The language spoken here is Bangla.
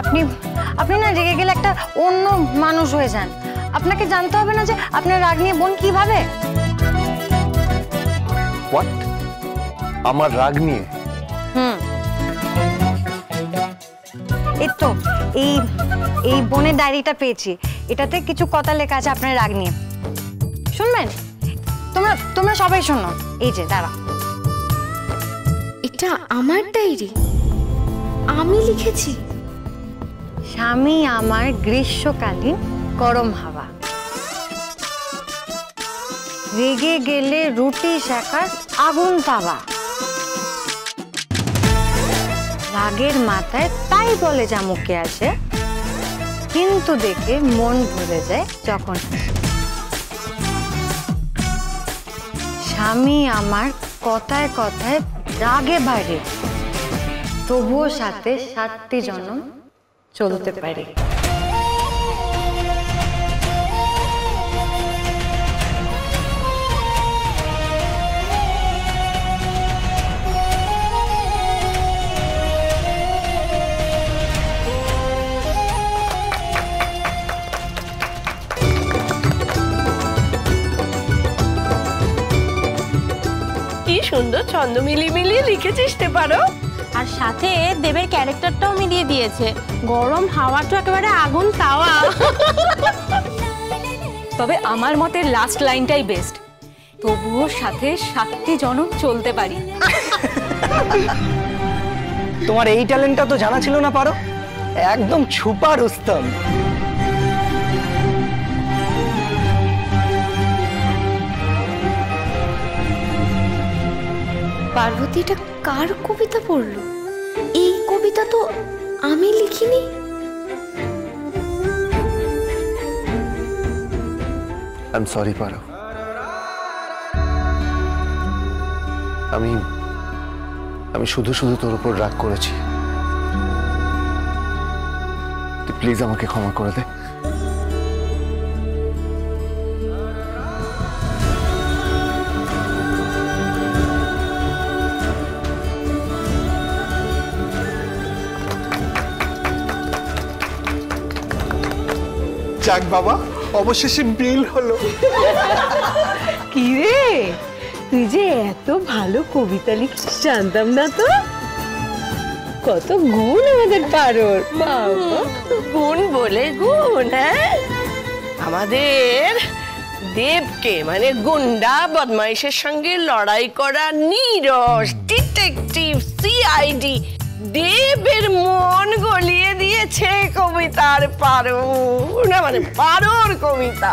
আপনি আপনি না রেগে গেলে একটা অন্য মানুষ হয়ে যান। আপনাকে জানতে হবে না যে আপনার রাগ নিয়ে বোন কি ভাবে। হোয়াট? আমার রাগ নিয়ে? এই তো এই বোনের ডায়েরিটা পেয়েছি, এটাতে কিছু কথা লেখা আছে আপনার রাগ নিয়ে। শুনবেন? তোমরা সবাই শোনো। এই যে দাঁড়া, এটা আমার ডায়েরি, আমি লিখেছি। স্বামী আমার গ্রীষ্মকালীন গরম হাওয়া, রেগে গেলে রুটি শেখার আগুন তাওয়া, রাগের মাথায় তাই বলে যা মুখে আসে, কিন্তু দেখে মন ভরে যায় যখন স্বামী আমার কথায় কথায় রাগে বাড়ে, তবুও সাথে 7টি জনম চলতে পারে। কি সুন্দর ছন্দ মিলিয়ে লিখেছিস তে পারো। আর সাথে দেবের ক্যারেক্টারটাও মিলিয়ে দিয়েছে, গরম হাওয়াটা একেবারে আগুন তাওয়া। তবে আমার মতে লাস্ট লাইনটাই বেস্ট, তবুও সাথে 7টি জনম চলতে পারি। তোমার এই ট্যালেন্টটা তো জানা ছিল না পারো, একদম ছুপা রুস্তম। পার্বতী এটা কার কবিতা পড়লো? এই কবিতা তো আমি লিখিনি। আই এম সরি পারো, আমি শুধু তোর উপর রাগ করেছি। তুই প্লিজ আমাকে ক্ষমা করে দে। যাক বাবা, অবশেষে বিল হলো। কি রে, তুই যে এত ভালো কবিতা লিখিস জানতাম না তো। কত গুণ আমাদের পারোর। বাবা, গুণ বলে গুণ। হ্যাঁ, আমাদের দেবকে মানে গুন্ডা বদমাইশের সঙ্গে লড়াই করা নীরস ডিটেকটিভ সিআইডি দেবের মন গলিয়ে দিয়েছে কবিতার পারো, না মানে পারোর কবিতা।